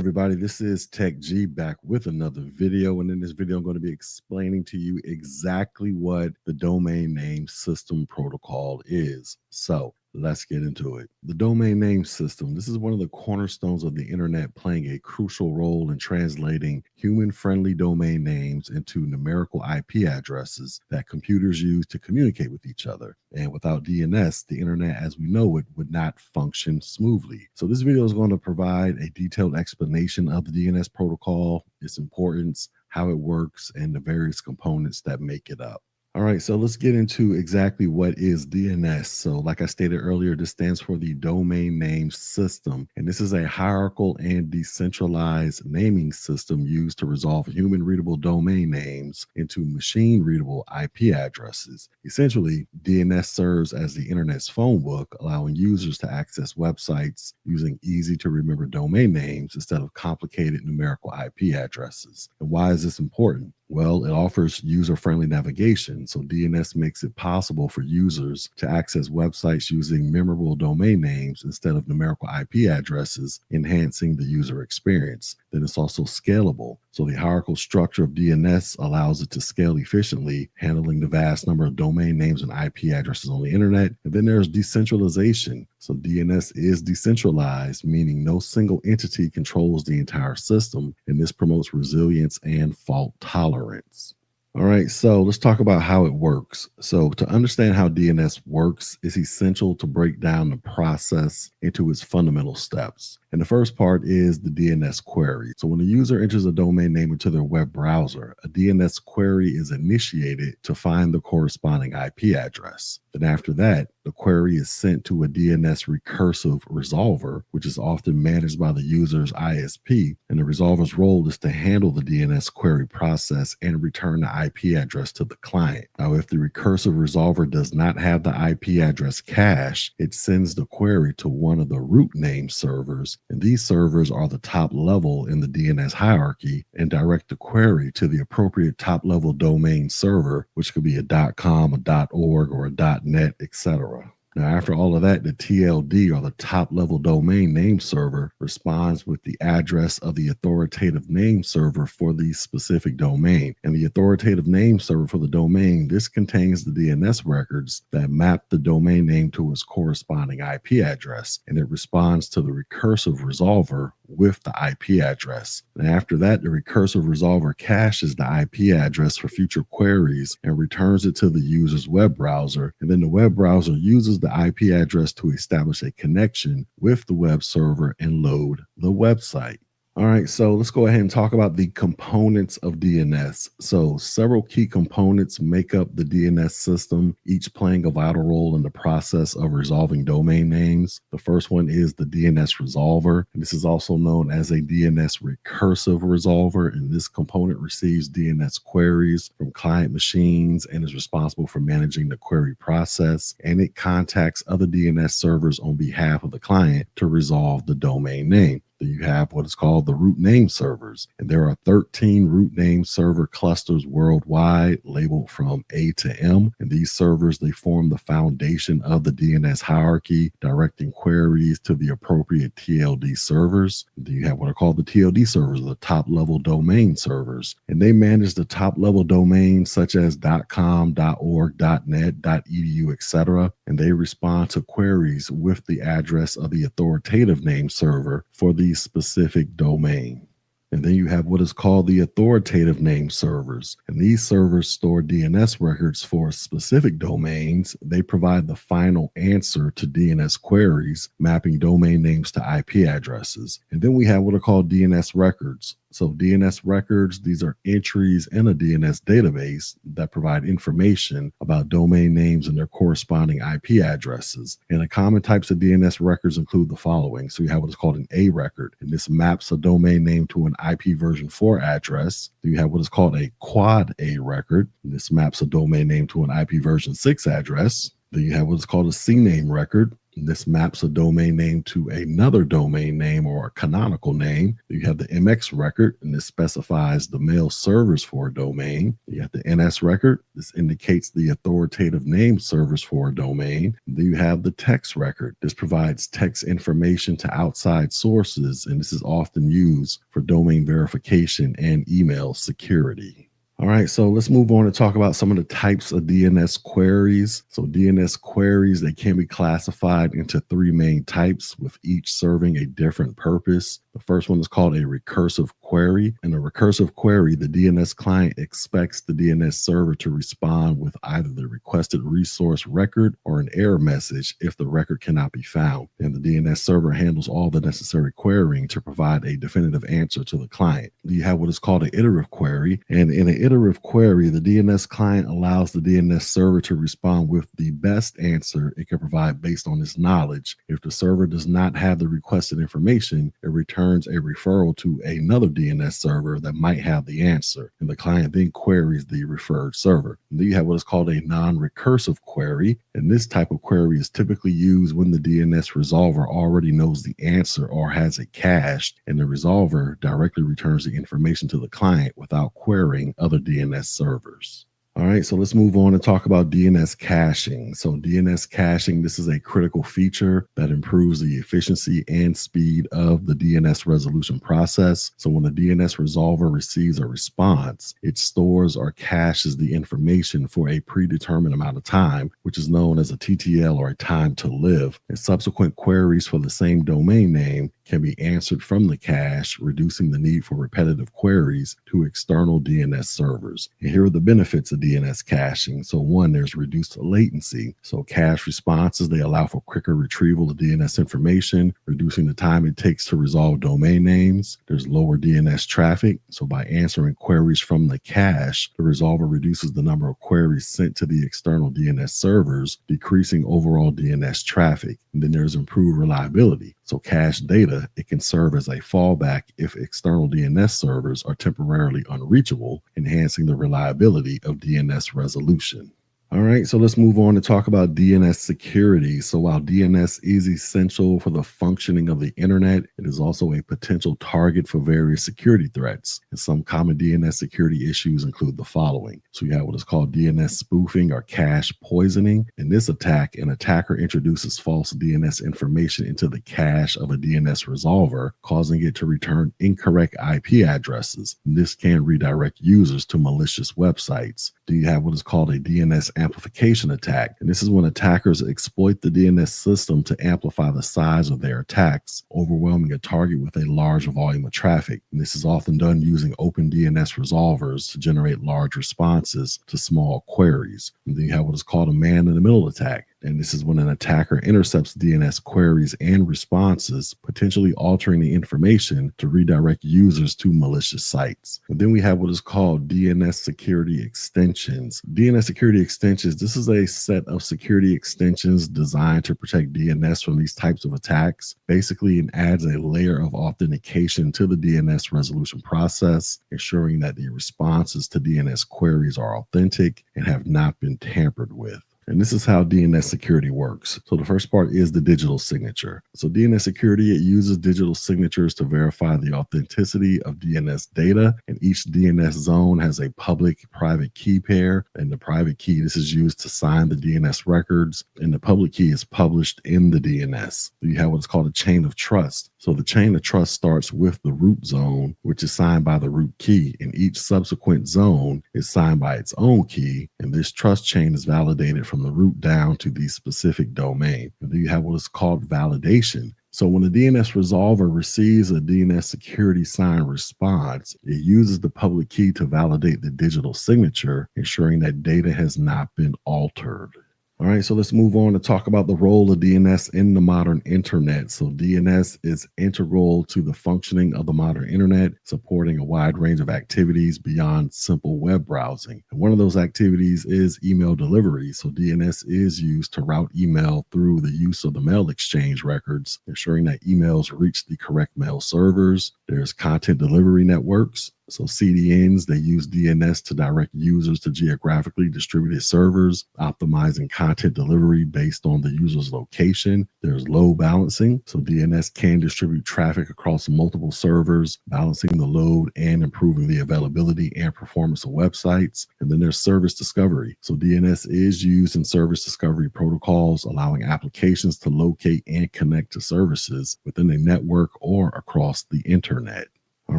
everybody, this is Tech G back with another video, and in this video I'm going to be explaining to you exactly what the domain name system protocol is. So let's get into it. The domain name system, this is one of the cornerstones of the internet, playing a crucial role in translating human-friendly domain names into numerical IP addresses that computers use to communicate with each other. And without DNS, the internet as we know it would not function smoothly. So this video is going to provide a detailed explanation of the DNS protocol, its importance, how it works, and the various components that make it up. All right, so let's get into exactly what is DNS. So like I stated earlier, this stands for the domain name system. And this is a hierarchical and decentralized naming system used to resolve human readable domain names into machine readable IP addresses. Essentially, DNS serves as the internet's phone book, allowing users to access websites using easy to remember domain names instead of complicated numerical IP addresses. And why is this important? Well, it offers user-friendly navigation, so DNS makes it possible for users to access websites using memorable domain names instead of numerical IP addresses, enhancing the user experience. Then it's also scalable, so the hierarchical structure of DNS allows it to scale efficiently, handling the vast number of domain names and IP addresses on the internet. And then there's decentralization. So DNS is decentralized, meaning no single entity controls the entire system, and this promotes resilience and fault tolerance. All right, so let's talk about how it works. So to understand how DNS works, it's essential to break down the process into its fundamental steps. And the first part is the DNS query. So when a user enters a domain name into their web browser, a DNS query is initiated to find the corresponding IP address. Then after that, the query is sent to a DNS recursive resolver, which is often managed by the user's ISP. And the resolver's role is to handle the DNS query process and return the IP address to the client. Now, if the recursive resolver does not have the IP address cache, it sends the query to one of the root name servers. And these servers are the top level in the DNS hierarchy and direct the query to the appropriate top level domain server, which could be a .com, a .org, or a .net, etc. Now, after all of that, the TLD, or the top level domain name server, responds with the address of the authoritative name server for the specific domain. And the authoritative name server for the domain, this contains the DNS records that map the domain name to its corresponding IP address, and it responds to the recursive resolver with the IP address. And after that, the recursive resolver caches the IP address for future queries and returns it to the user's web browser. And then the web browser uses the IP address to establish a connection with the web server and load the website. All right, so let's go ahead and talk about the components of DNS. So several key components make up the DNS system, each playing a vital role in the process of resolving domain names. The first one is the DNS resolver, and this is also known as a DNS recursive resolver, and this component receives DNS queries from client machines and is responsible for managing the query process, and it contacts other DNS servers on behalf of the client to resolve the domain name. Then you have what is called the root name servers. And there are 13 root name server clusters worldwide, labeled from A to M. And these servers, they form the foundation of the DNS hierarchy, directing queries to the appropriate TLD servers. And then you have what are called the TLD servers, the top level domain servers. And they manage the top level domains such as .com, .org, .net, .edu, etc. And they respond to queries with the address of the authoritative name server for the specific domain. And then you have what is called the authoritative name servers. And these servers store DNS records for specific domains. They provide the final answer to DNS queries, mapping domain names to IP addresses. And then we have what are called DNS records. So DNS records, these are entries in a DNS database that provide information about domain names and their corresponding IP addresses. And the common types of DNS records include the following. So you have what is called an A record, and this maps a domain name to an IP version 4 address. Then you have what is called a quad A record, and this maps a domain name to an IP version 6 address. Then you have what is called a CNAME record. This maps a domain name to another domain name or a canonical name. You have the MX record, and this specifies the mail servers for a domain. You have the NS record. This indicates the authoritative name servers for a domain. Then you have the text record. This provides text information to outside sources, and this is often used for domain verification and email security. All right, so let's move on and talk about some of the types of DNS queries. So DNS queries, they can be classified into three main types, with each serving a different purpose. The first one is called a recursive query. In a recursive query, the DNS client expects the DNS server to respond with either the requested resource record or an error message if the record cannot be found. And the DNS server handles all the necessary querying to provide a definitive answer to the client. You have what is called an iterative query, and in an iterative query, the DNS client allows the DNS server to respond with the best answer it can provide based on its knowledge. If the server does not have the requested information, it returns a referral to another DNS server that might have the answer, and the client then queries the referred server. And then you have what is called a non-recursive query, and this type of query is typically used when the DNS resolver already knows the answer or has it cached, and the resolver directly returns the information to the client without querying other DNS servers. All right, so let's move on and talk about DNS caching. So DNS caching, this is a critical feature that improves the efficiency and speed of the DNS resolution process. So when the DNS resolver receives a response, it stores or caches the information for a predetermined amount of time, which is known as a TTL, or a time to live. And subsequent queries for the same domain name can be answered from the cache, reducing the need for repetitive queries to external DNS servers. And here are the benefits of DNS caching. So one, there's reduced latency. So cache responses, they allow for quicker retrieval of DNS information, reducing the time it takes to resolve domain names. There's lower DNS traffic. So by answering queries from the cache, the resolver reduces the number of queries sent to the external DNS servers, decreasing overall DNS traffic. And then there's improved reliability. So cache data, it can serve as a fallback if external DNS servers are temporarily unreachable, enhancing the reliability of DNS resolution. All right, so let's move on to talk about DNS security. So while DNS is essential for the functioning of the internet, it is also a potential target for various security threats. And some common DNS security issues include the following. So you have what is called DNS spoofing or cache poisoning. In this attack, an attacker introduces false DNS information into the cache of a DNS resolver, causing it to return incorrect IP addresses. And this can redirect users to malicious websites. Do you have what is called a DNS amplification attack? And this is when attackers exploit the DNS system to amplify the size of their attacks, overwhelming a target with a large volume of traffic. And this is often done using open DNS resolvers to generate large responses to small queries. And then you have what is called a man-in-the-middle attack. And this is when an attacker intercepts DNS queries and responses, potentially altering the information to redirect users to malicious sites. And then we have what is called DNS security extensions. DNS security extensions, this is a set of security extensions designed to protect DNS from these types of attacks. Basically, it adds a layer of authentication to the DNS resolution process, ensuring that the responses to DNS queries are authentic and have not been tampered with. And this is how DNS security works. So the first part is the digital signature. So DNS security, it uses digital signatures to verify the authenticity of DNS data. And each DNS zone has a public-private key pair. And the private key, this is used to sign the DNS records. And the public key is published in the DNS. You have what's called a chain of trust. So the chain of trust starts with the root zone, which is signed by the root key. And each subsequent zone is signed by its own key. And this trust chain is validated from the root down to the specific domain. And then you have what is called validation. So when the DNS resolver receives a DNS security sign response, it uses the public key to validate the digital signature, ensuring that data has not been altered. All right, so let's move on to talk about the role of DNS in the modern internet. So DNS is integral to the functioning of the modern internet, supporting a wide range of activities beyond simple web browsing. And one of those activities is email delivery. So DNS is used to route email through the use of the mail exchange records, ensuring that emails reach the correct mail servers. There's content delivery networks. So CDNs, they use DNS to direct users to geographically distributed servers, optimizing content delivery based on the user's location. There's load balancing. So DNS can distribute traffic across multiple servers, balancing the load and improving the availability and performance of websites. And then there's service discovery. So DNS is used in service discovery protocols, allowing applications to locate and connect to services within a network or across the internet. All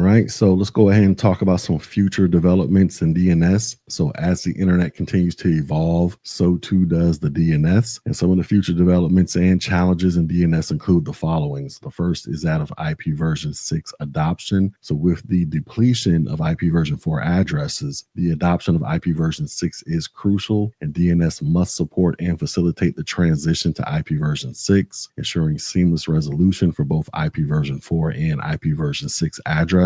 right, so let's go ahead and talk about some future developments in DNS. So as the internet continues to evolve, so too does the DNS. And some of the future developments and challenges in DNS include the following. The first is that of IP version 6 adoption. So with the depletion of IP version 4 addresses, the adoption of IP version 6 is crucial, and DNS must support and facilitate the transition to IP version 6, ensuring seamless resolution for both IP version 4 and IP version 6 addresses.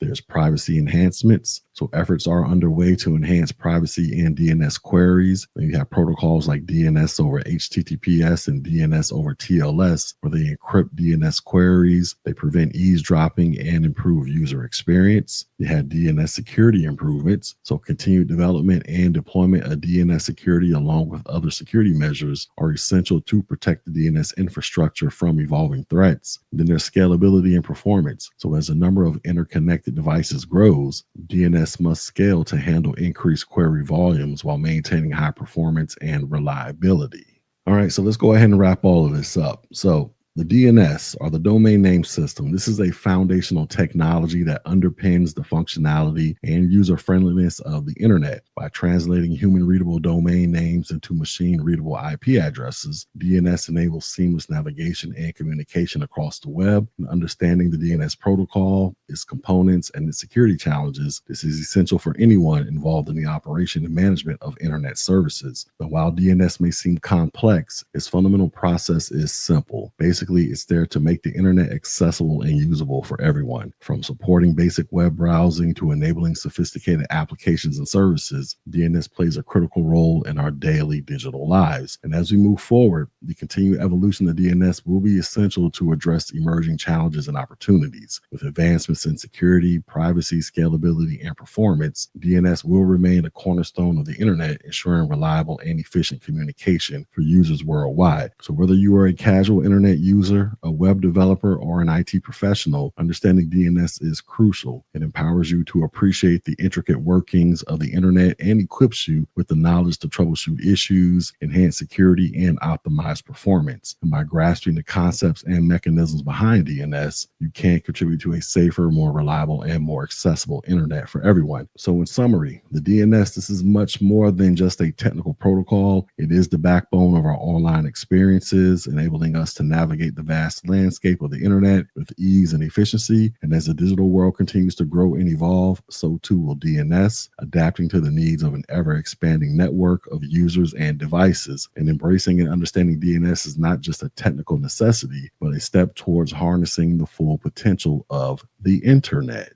There's privacy enhancements. So efforts are underway to enhance privacy in DNS queries. Then you have protocols like DNS over HTTPS and DNS over TLS, where they encrypt DNS queries. They prevent eavesdropping and improve user experience. You had DNS security improvements. So continued development and deployment of DNS security along with other security measures are essential to protect the DNS infrastructure from evolving threats. Then there's scalability and performance. So as the number of interconnected devices grows, DNS must scale to handle increased query volumes while maintaining high performance and reliability. All right, so let's go ahead and wrap all of this up. So the DNS, or the domain name system, this is a foundational technology that underpins the functionality and user friendliness of the internet. By translating human-readable domain names into machine-readable IP addresses, DNS enables seamless navigation and communication across the web. And understanding the DNS protocol, its components, and its security challenges, this is essential for anyone involved in the operation and management of internet services. But while DNS may seem complex, its fundamental process is simple. Basically, it's there to make the internet accessible and usable for everyone. From supporting basic web browsing to enabling sophisticated applications and services, DNS plays a critical role in our daily digital lives. And as we move forward, the continued evolution of DNS will be essential to address emerging challenges and opportunities. With advancements in security, privacy, scalability, and performance, DNS will remain a cornerstone of the internet, ensuring reliable and efficient communication for users worldwide. So whether you are a casual internet user, a web developer, or an IT professional, understanding DNS is crucial. It empowers you to appreciate the intricate workings of the internet and equips you with the knowledge to troubleshoot issues, enhance security, and optimize performance. And by grasping the concepts and mechanisms behind DNS, you can contribute to a safer, more reliable, and more accessible internet for everyone. So in summary, the DNS, this is much more than just a technical protocol. It is the backbone of our online experiences, enabling us to navigate the vast landscape of the internet with ease and efficiency. And as the digital world continues to grow and evolve, so too will DNS, adapting to the needs of an ever-expanding network of users and devices. And embracing and understanding DNS is not just a technical necessity, but a step towards harnessing the full potential of the internet.